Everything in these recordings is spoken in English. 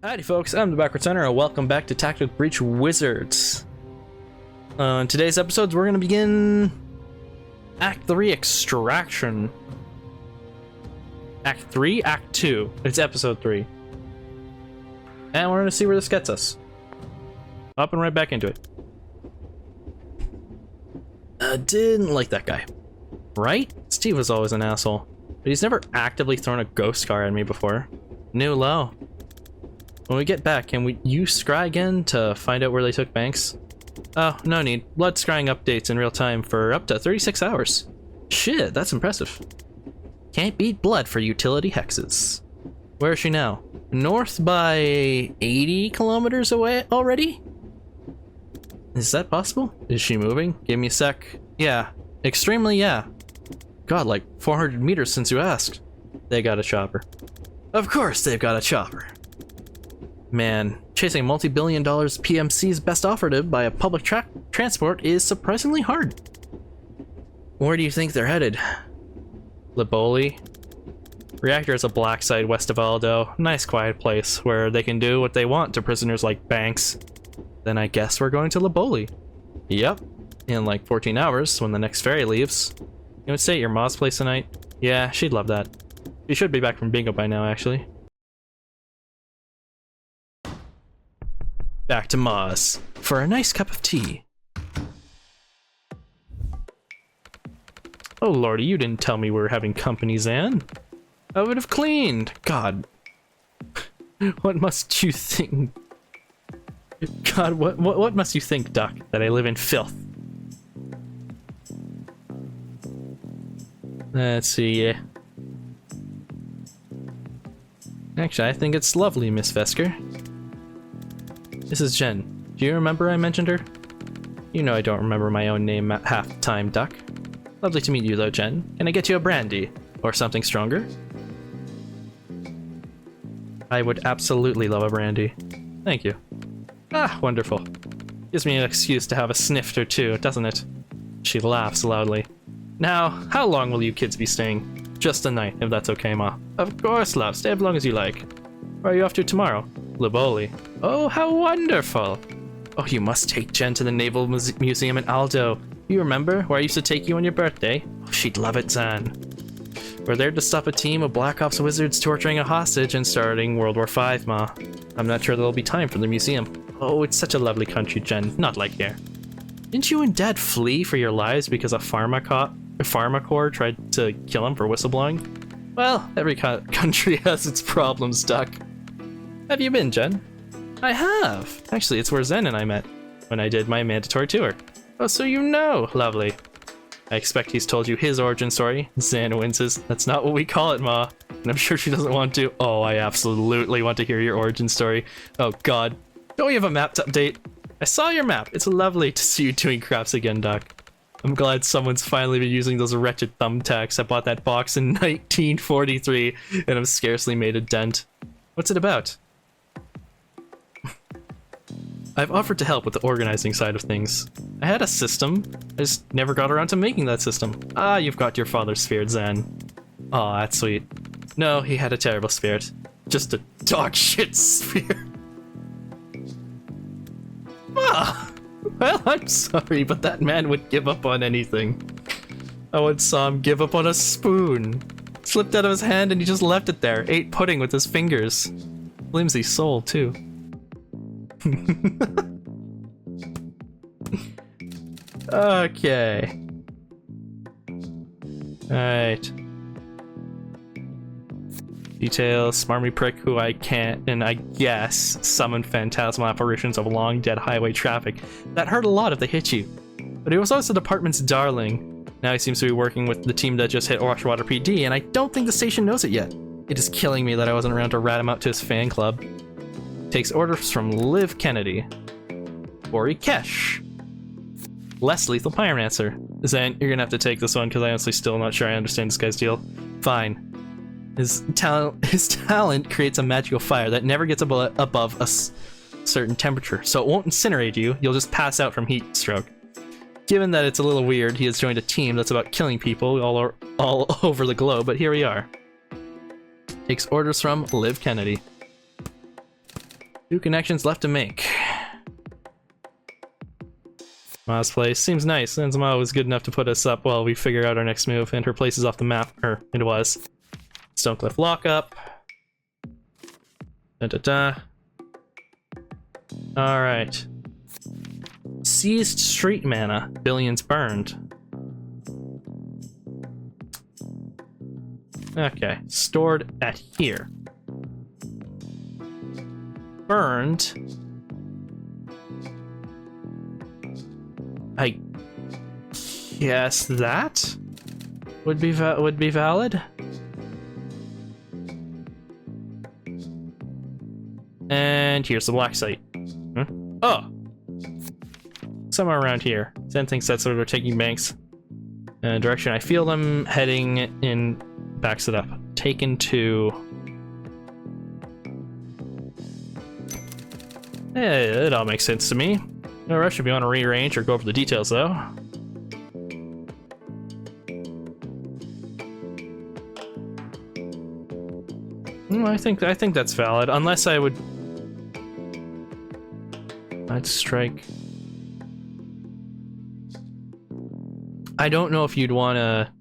Howdy folks, I'm the Backward Center and welcome back to Tactical Breach Wizards. In today's episodes we're going to begin Act 3 Extraction. Act 3? Act 2. It's episode 3. And we're going to see where this gets us. Up and right back into it. Didn't like that guy. Right? Steve was always an asshole. But he's never actively thrown a ghost car at me before. New low. When we get back, can you scry again to find out where they took Banks? Oh, no need. Blood scrying updates in real time for up to 36 hours. Shit, that's impressive. Can't beat blood for utility hexes. Where is she now? North by 80 kilometers away already? Is that possible? Is she moving? Give me a sec. Yeah. Extremely yeah. God, like 400 meters since you asked. They got a chopper. Of course they've got a chopper. Man, chasing multi-billion dollars PMC's best operative by a public transport is surprisingly hard. Where do you think they're headed? Liboli? Reactor is a black site west of Aldo. Nice quiet place where they can do what they want to prisoners like Banks. Then I guess we're going to Liboli. Yep. In like 14 hours when the next ferry leaves. You would stay at your mom's place tonight? Yeah, she'd love that. She should be back from bingo by now, actually. Back to Ma's for a nice cup of tea. Oh lordy, you didn't tell me we were having company, Zan. I would have cleaned. God. What must you think? God, what must you think, Doc, that I live in filth? Let's see. Actually, I think it's lovely, Miss Vesker. This is Jen. Do you remember I mentioned her? You know I don't remember my own name half the time, Duck. Lovely to meet you though, Jen. Can I get you a brandy? Or something stronger? I would absolutely love a brandy. Thank you. Ah, wonderful. Gives me an excuse to have a sniff or two, doesn't it? She laughs loudly. Now, how long will you kids be staying? Just a night, if that's okay, Ma. Of course, love. Stay as long as you like. Where are you off to tomorrow? Liboli. Oh, how wonderful! Oh, you must take Jen to the Naval Museum in Aldo. You remember where I used to take you on your birthday? Oh, she'd love it, Zan. We're there to stop a team of Black Ops wizards torturing a hostage and starting World War V, Ma. I'm not sure there'll be time for the museum. Oh, it's such a lovely country, Jen. Not like here. Didn't you and Dad flee for your lives because a Pharmacorps tried to kill him for whistleblowing? Well, every country has its problems, Duck. Have you been, Jen? I have. Actually, it's where Zen and I met when I did my mandatory tour. Oh, so you know. Lovely. I expect he's told you his origin story. Zen winces. That's not what we call it, Ma. And I'm sure she doesn't want to. Oh, I absolutely want to hear your origin story. Oh, God. Don't we have a map to update? I saw your map. It's lovely to see you doing craps again, Doc. I'm glad someone's finally been using those wretched thumbtacks. I bought that box in 1943, and I've scarcely made a dent. What's it about? I've offered to help with the organizing side of things. I had a system, I just never got around to making that system. Ah, you've got your father's spirit, Zan. Aw, that's sweet. No, he had a terrible spirit. Just a dog shit spirit. Ah, well, I'm sorry, but that man would give up on anything. I once saw him give up on a spoon. Slipped out of his hand and he just left it there. Ate pudding with his fingers. Flimsy soul, too. Okay. Alright. Details, smarmy prick who I can't, and I guess, summon phantasmal apparitions of long dead highway traffic. That hurt a lot if they hit you. But he was also the department's darling. Now he seems to be working with the team that just hit Washwater PD, and I don't think the station knows it yet. It is killing me that I wasn't around to rat him out to his fan club. Takes orders from Liv Kennedy. Ori Kesh. Less lethal pyromancer. Zan, you're gonna have to take this one because I honestly still not sure I understand this guy's deal. Fine. His talent creates a magical fire that never gets above a certain temperature, so it won't incinerate you, you'll just pass out from heat stroke. Given that it's a little weird, he has joined a team that's about killing people all over the globe, but here we are. Takes orders from Liv Kennedy. 2 connections left to make. Ma's place seems nice, and Ma was good enough to put us up while we figure out our next move, and her place is off the map, or it was. Stonecliff lockup. Da-da-da. Alright. Seized street mana. Billions burned. Okay. Stored at here. Burned. I guess that would be valid. And here's the black site. Oh! Somewhere around here. Zen thinks that's where they're taking banks. In a direction I feel them heading in backs it up. Taken to... it all makes sense to me. No rush if you want to rearrange or go over the details, though. I think that's valid, unless I would... I'd strike... I don't know if you'd want to...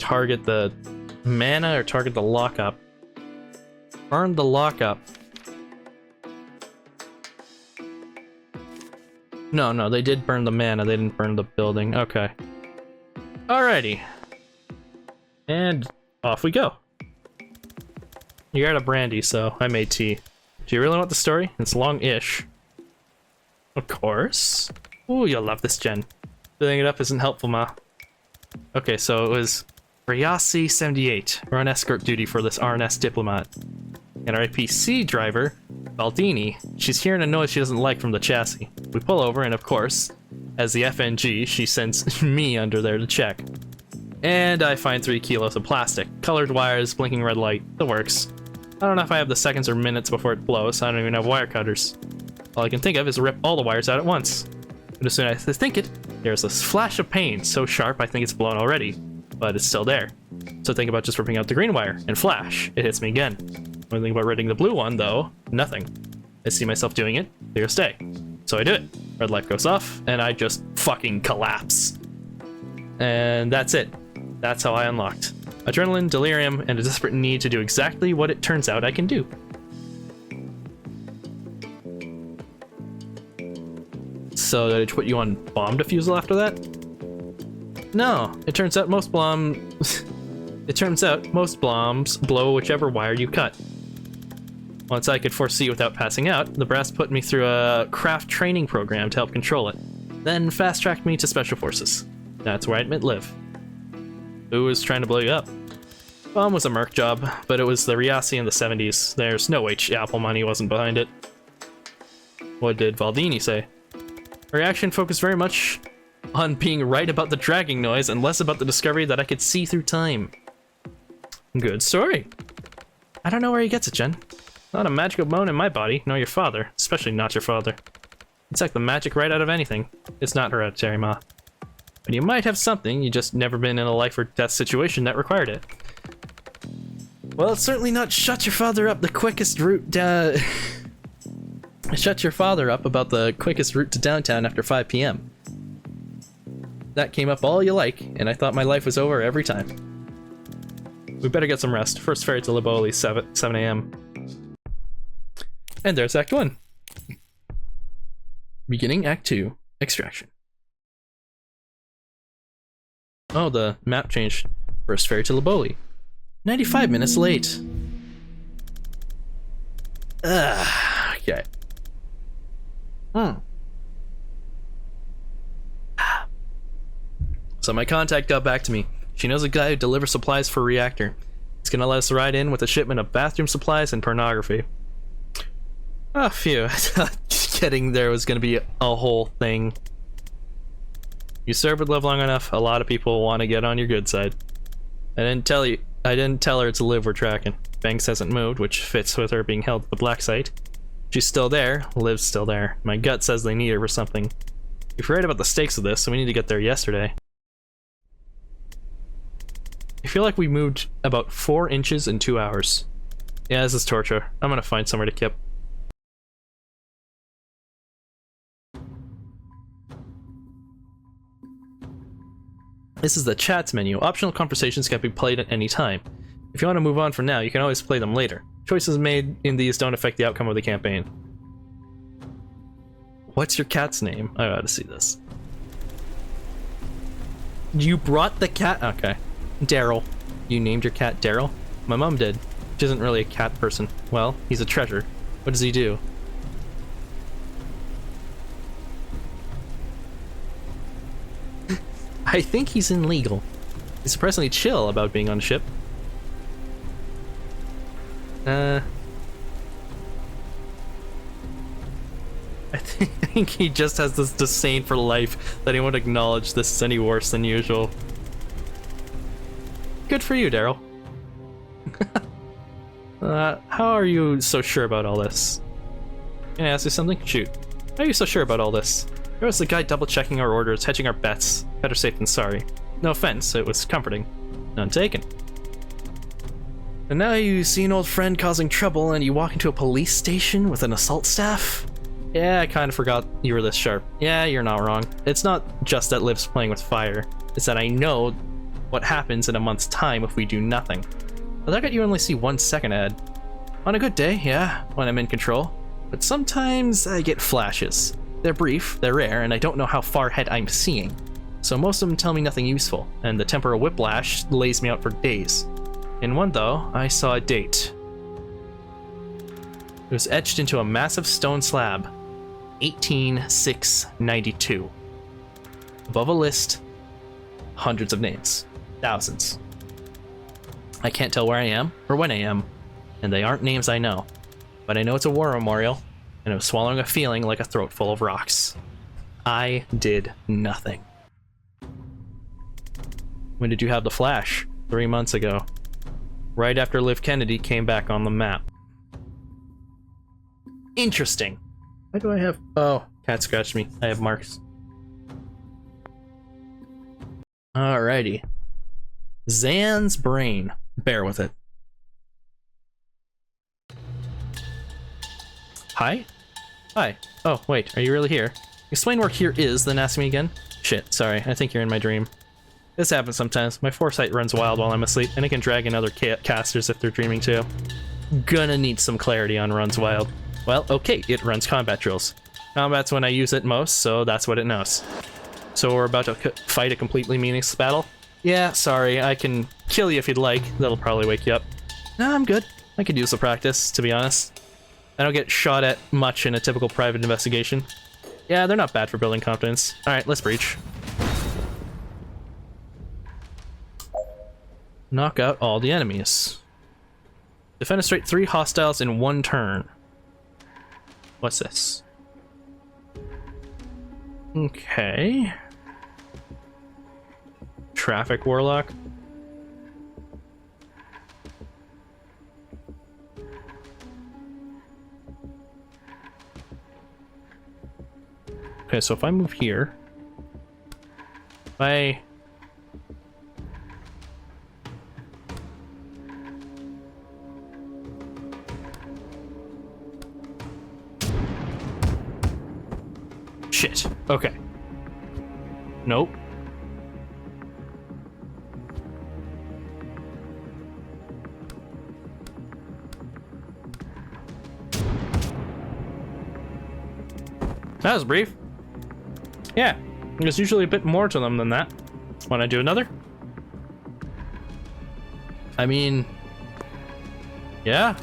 target the mana or target the lockup. Burn the lockup. No, they did burn the mana, they didn't burn the building. Okay. Alrighty. And off we go. You're out of brandy, so I made tea. Do you really want the story? It's long-ish. Of course. Ooh, you'll love this gen. Filling it up isn't helpful, Ma. Okay, so it was Ryasi 78. We're on escort duty for this RNS diplomat. And our APC driver, Baldini, she's hearing a noise she doesn't like from the chassis. We pull over, and of course, as the FNG, she sends me under there to check. And I find 3 kilos of plastic, colored wires, blinking red light, the works. I don't know if I have the seconds or minutes before it blows. I don't even have wire cutters. All I can think of is rip all the wires out at once. But as soon as I think it, there's this flash of pain, so sharp I think it's blown already. But it's still there. So think about just ripping out the green wire, and flash, it hits me again. When I think about ridding the blue one, though, nothing. I see myself doing it, clear as day. So I do it. Red light goes off, and I just fucking collapse. And that's it. That's how I unlocked. Adrenaline, delirium, and a desperate need to do exactly what it turns out I can do. So did it put you on bomb defusal after that? No, it turns out most bombs blow whichever wire you cut. Once I could foresee without passing out, the brass put me through a craft training program to help control it. Then fast-tracked me to special forces. That's where I'd live. Who was trying to blow you up? Bomb was a merc job, but it was the Ryasi in the 70s. There's no way Apple money wasn't behind it. What did Baldini say? Her reaction focused very much on being right about the dragging noise and less about the discovery that I could see through time. Good story. I don't know where he gets it, Jen. Not a magical bone in my body, nor your father, especially not your father. It's like the magic right out of anything. It's not hereditary, Ma. But you might have something, you just never been in a life or death situation that required it. Well, it's certainly not shut your father up the quickest route shut your father up about the quickest route to downtown after 5 p.m. That came up all you like, and I thought my life was over every time. We better get some rest. First ferry to Liboli, 7 a.m. And there's Act 1. Beginning Act 2, Extraction. Oh, the map changed. First ferry to Liboli. 95 minutes late. Okay. So my contact got back to me. She knows a guy who delivers supplies for a reactor. He's gonna let us ride in with a shipment of bathroom supplies and pornography. Oh, phew. I thought getting there was gonna be a whole thing. You serve with love long enough, a lot of people want to get on your good side. I didn't tell her to live we're tracking. Banks hasn't moved, which fits with her being held at the black site. She's still there, Liv's still there. My gut says they need her for something. You're right about the stakes of this, so we need to get there yesterday. I feel like we moved about 4 inches in 2 hours. Yeah, this is torture. I'm gonna find somewhere to kip. This is the chats menu. Optional conversations can be played at any time. If you want to move on for now, you can always play them later. Choices made in these don't affect the outcome of the campaign. What's your cat's name? I gotta see this. You brought the cat? Okay. Daryl. You named your cat Daryl? My mom did. She isn't really a cat person. Well, he's a treasure. What does he do? I think he's in legal. He's surprisingly chill about being on a ship. I think he just has this disdain for life that he won't acknowledge this is any worse than usual. Good for you, Daryl. How are you so sure about all this? Can I ask you something? Shoot. How are you so sure about all this? There was the guy double-checking our orders, hedging our bets. Better safe than sorry. No offense, it was comforting. None taken. And now you see an old friend causing trouble and you walk into a police station with an assault staff? Yeah, I kind of forgot you were this sharp. Yeah, you're not wrong. It's not just that Liv's playing with fire. It's that I know what happens in a month's time if we do nothing. But that got you only see 1 second ahead. On a good day, yeah, when I'm in control. But sometimes I get flashes. They're brief, they're rare, and I don't know how far ahead I'm seeing. So most of them tell me nothing useful, and the temporal whiplash lays me out for days. In one though, I saw a date. It was etched into a massive stone slab. 18,692. Above a list, hundreds of names. Thousands. I can't tell where I am, or when I am, and they aren't names I know. But I know it's a war memorial, and I was swallowing a feeling like a throat full of rocks. I did nothing. When did you have the flash? 3 months ago. Right after Liv Kennedy came back on the map. Interesting. Why do I have... Oh, cat scratched me. I have marks. Alrighty. Zan's brain. Bear with it. Hi? Hi. Oh, wait, are you really here? Explain where here is, then ask me again? Shit, sorry, I think you're in my dream. This happens sometimes. My foresight runs wild while I'm asleep, and it can drag in other casters if they're dreaming too. Gonna need some clarity on runs wild. Well, okay, it runs combat drills. Combat's when I use it most, so that's what it knows. So we're about to fight a completely meaningless battle? Yeah, sorry, I can kill you if you'd like. That'll probably wake you up. Nah, I'm good. I could use the practice, to be honest. I don't get shot at much in a typical private investigation. Yeah, they're not bad for building confidence. Alright, let's breach. Knock out all the enemies. Defenestrate 3 hostiles in 1 turn. What's this? Okay. Traffic Warlock. Okay, so if I move here, if I... Shit. Okay. Nope. That was brief. Yeah, there's usually a bit more to them than that. Want to do another? I mean... Yeah.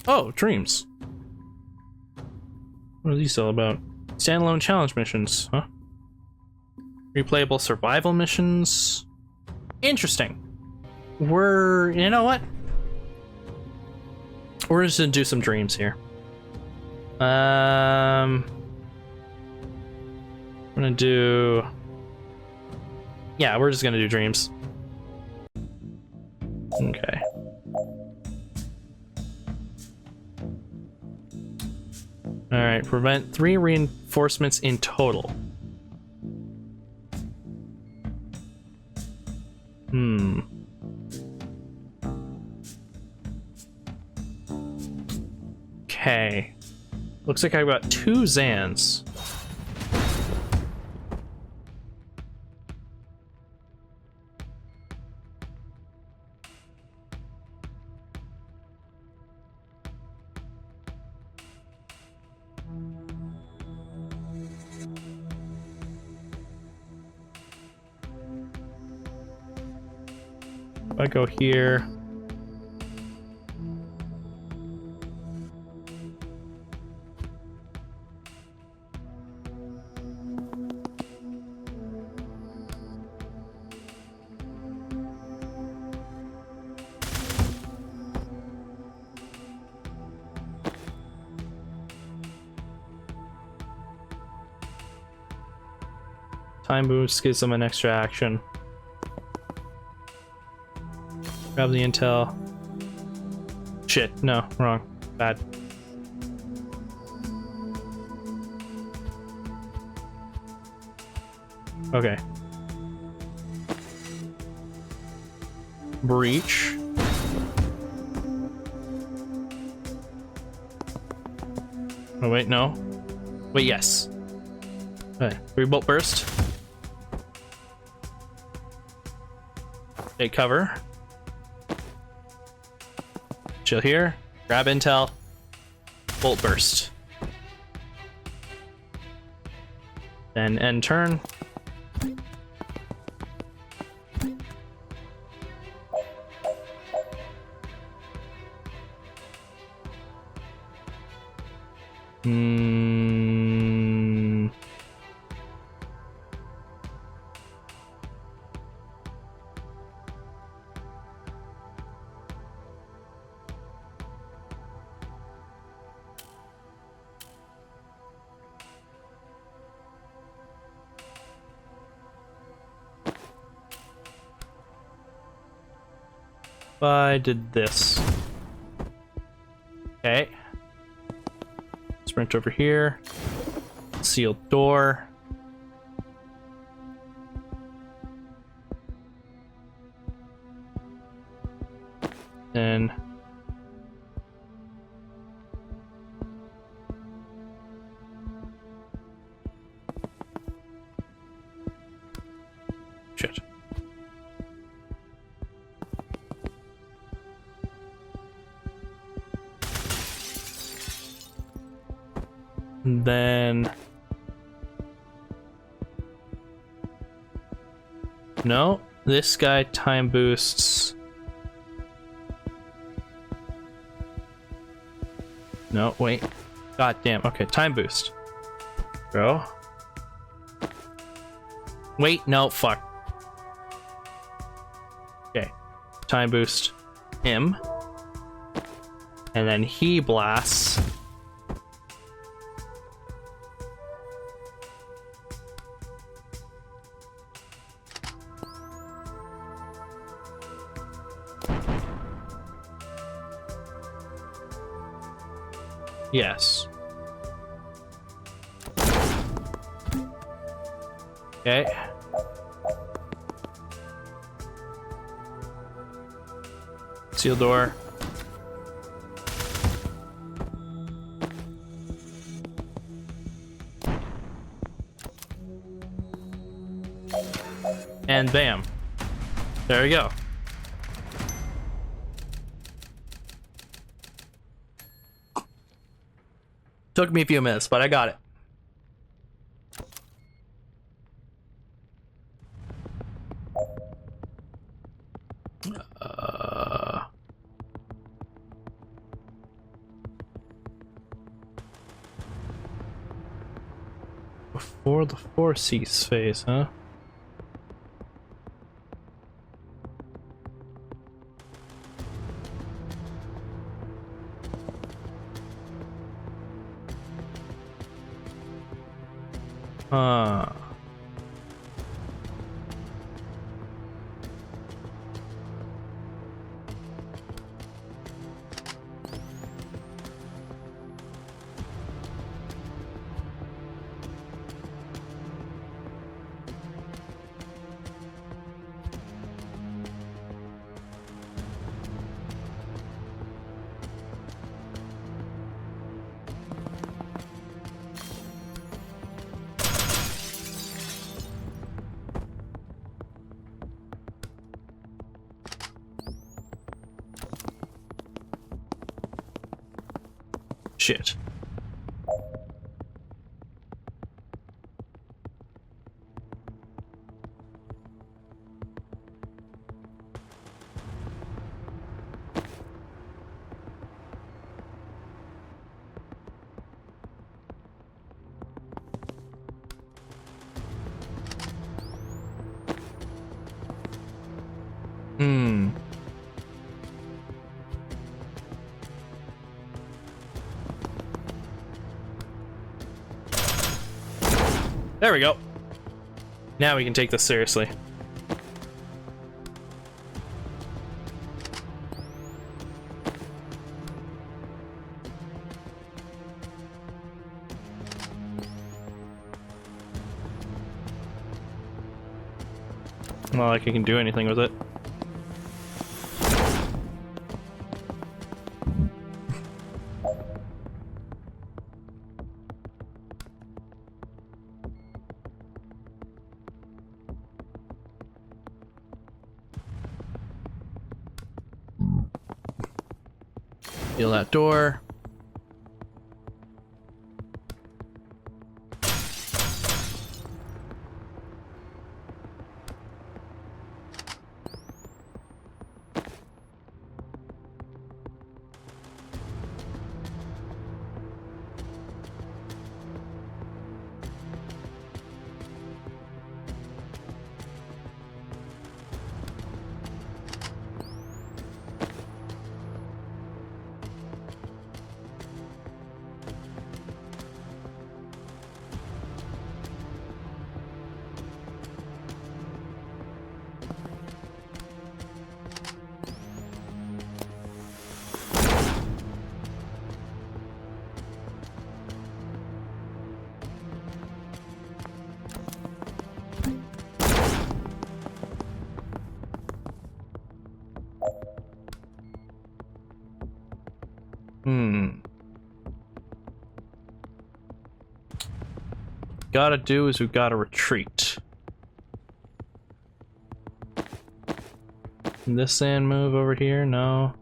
Oh, dreams. What are these all about? Standalone challenge missions, huh? Replayable survival missions. Interesting. You know what? We're just gonna do some dreams here. I'm gonna do... Yeah, we're just gonna do dreams. Okay. Alright, prevent 3 reinforcements in total. Okay. Looks like I've got 2 Zans. I go here. Time boost gives them an extra action. Grab the intel. Shit, no, wrong. Bad. Okay. Breach. Oh, wait, no. Wait, yes. Okay, 3 bolt burst. Take cover. Chill here. Grab intel. Bolt burst. Then end turn. If I did this. Okay. Sprint over here. Sealed door. Then shit. Then no, this guy time boosts. No, wait. God damn. Okay, time boost. Bro. Wait, no, fuck. Okay. Time boost him. And then he blasts. Yes. Okay. Seal door. And bam. There we go. Took me a few minutes, but I got it. Before the foreseas phase, huh? Shit. There we go. Now we can take this seriously. Not like I can do anything with it. Seal that door. Gotta do is we've gotta retreat. Can this sand move over here? No.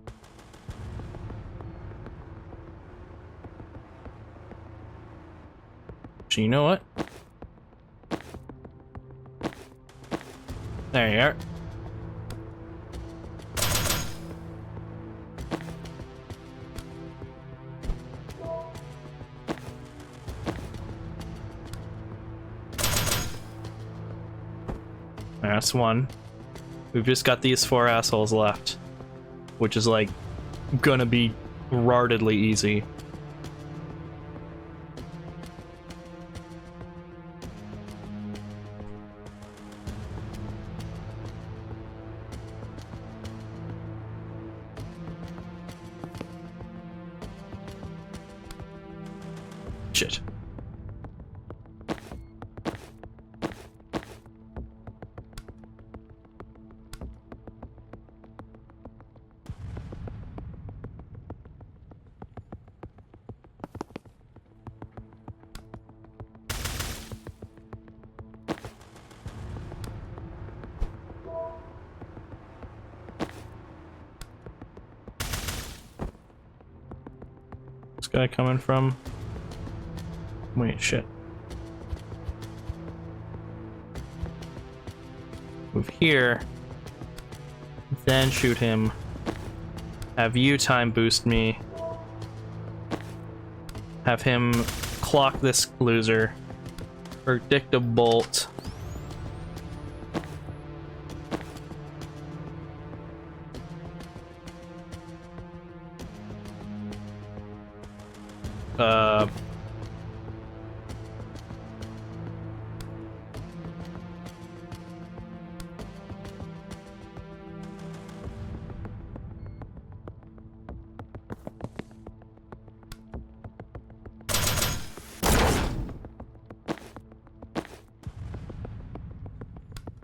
So you know what? There you are. That's one. We've just got these 4 assholes left, which is like gonna be rartedly easy. Shit. Guy coming from? Wait, shit. Move here. Then shoot him. Have you time boost me. Have him clock this loser. Predict a bolt.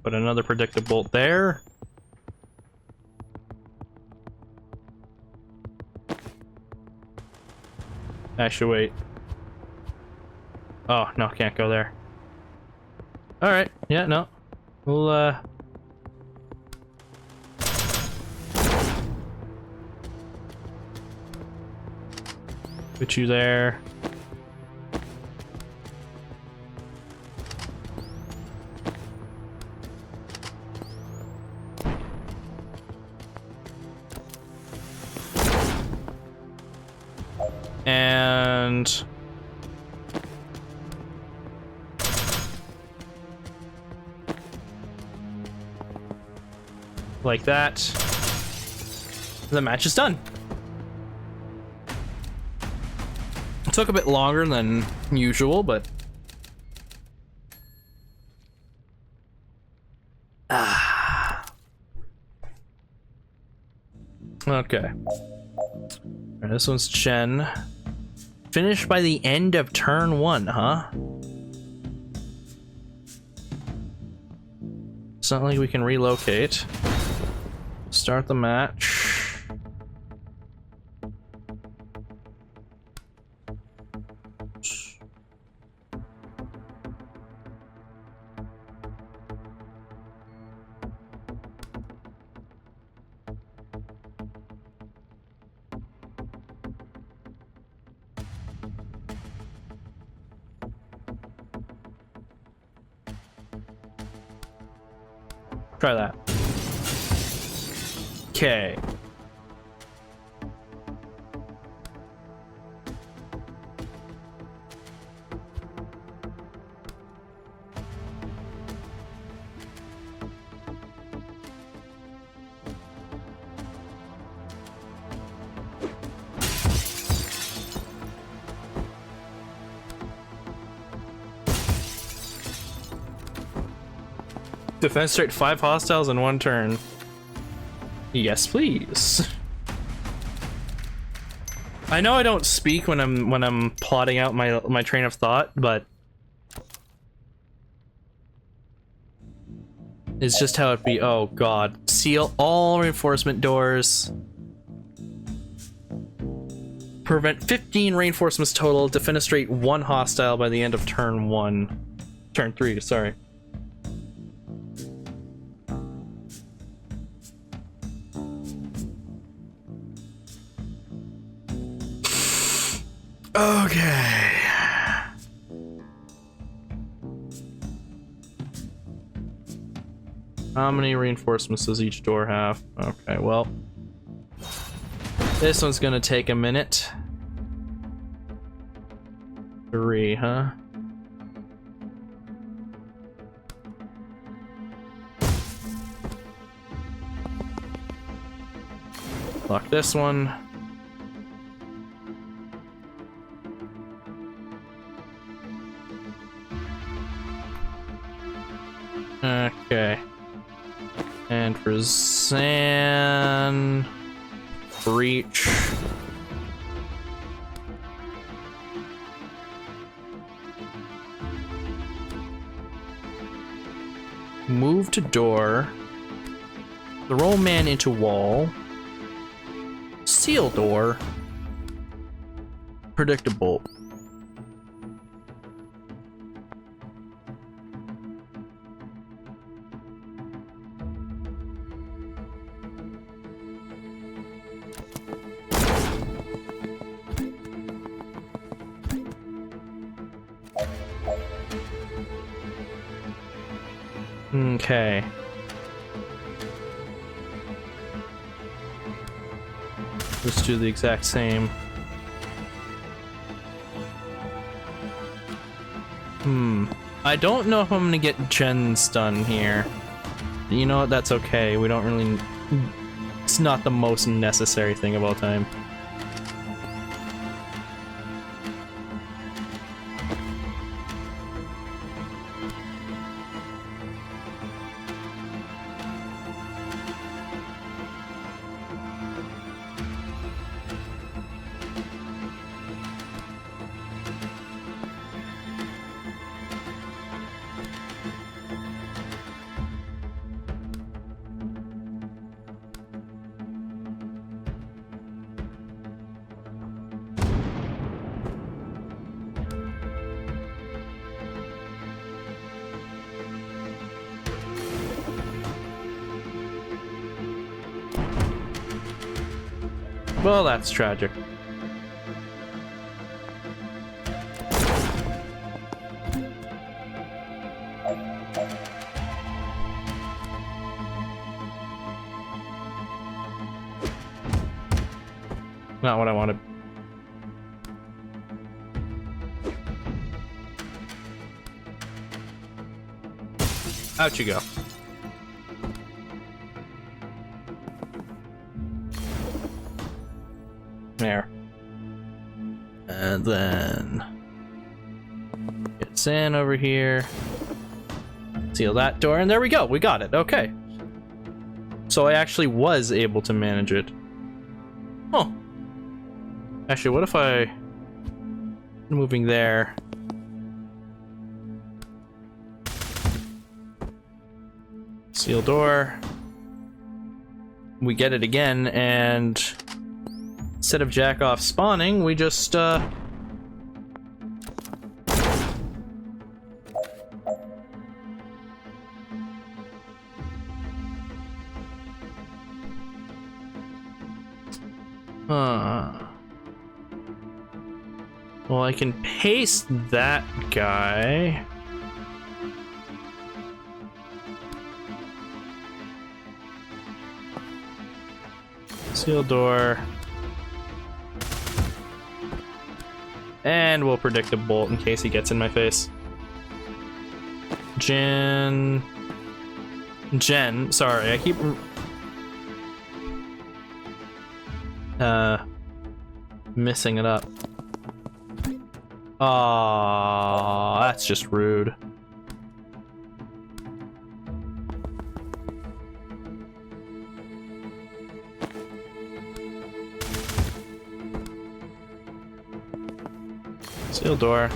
Put another predictive bolt there. Actually, wait. Oh, no, can't go there. Alright, yeah, no. We'll, Put you there. And like that. The match is done. It took a bit longer than usual, but okay. Alright, this one's Chen. Finished by the end of turn 1, huh? It's not like we can relocate. Start the match. Try that. Okay. Defense straight 5 hostiles in 1 turn. Yes, please. I know I don't speak when I'm plotting out my train of thought, but it's just how it be. Oh god. Seal all reinforcement doors. Prevent 15 reinforcements total. Defenestrate 1 hostile by the end of turn 1. Turn 3, sorry. Okay. How many reinforcements does each door have? Okay, well, this one's gonna take a minute. 3, huh? Lock this one. Okay. And for Zan, breach. Move to door. Throw man into wall. Seal door. Predictable. Okay. Let's do the exact same. I don't know if I'm gonna get gens done here. You know what? That's okay. We don't really... It's not the most necessary thing of all time. Well, that's tragic. Not what I wanted. Out you go. There. And then get in over here. Seal that door, and there we go. We got it. Okay. So I actually was able to manage it. Huh. Actually, what if I... moving there... seal door. We get it again, and instead of jack off spawning, we just well, I can paste that guy. Seal door. And we'll predict a bolt in case he gets in my face. Jen, sorry, I keep... messing it up. Aww, that's just rude. Seal door.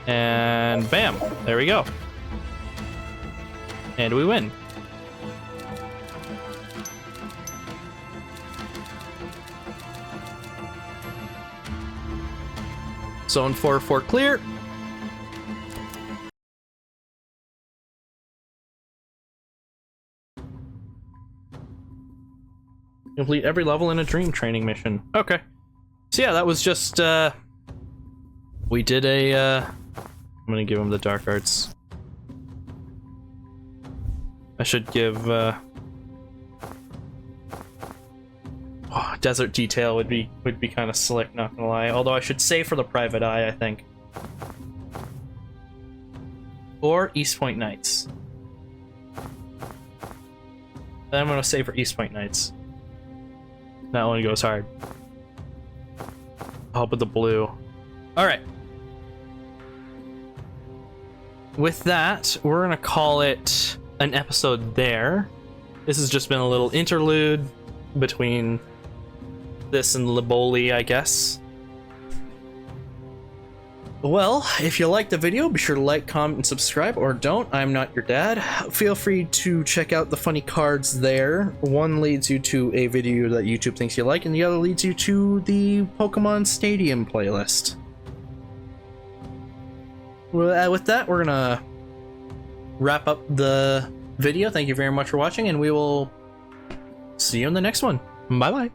And bam, there we go. And we win. Zone 4 clear. Complete every level in a dream training mission. Okay. So yeah, that was just, we did a, I'm gonna give him the dark arts. I should give, desert detail would be kind of slick, not gonna lie. Although I should say for the private eye, I think. Or East Point Knights. Then I'm gonna say for East Point Knights. That one goes hard. I'll help with the blue. Alright. With that, we're gonna call it an episode there. This has just been a little interlude between this and Liboli, I guess. Well, if you liked the video, be sure to like, comment, and subscribe, or don't. I'm not your dad. Feel free to check out the funny cards there. One leads you to a video that YouTube thinks you like, and the other leads you to the Pokemon Stadium playlist. Well, with that, we're gonna wrap up the video. Thank you very much for watching, and we will see you in the next one. Bye-bye.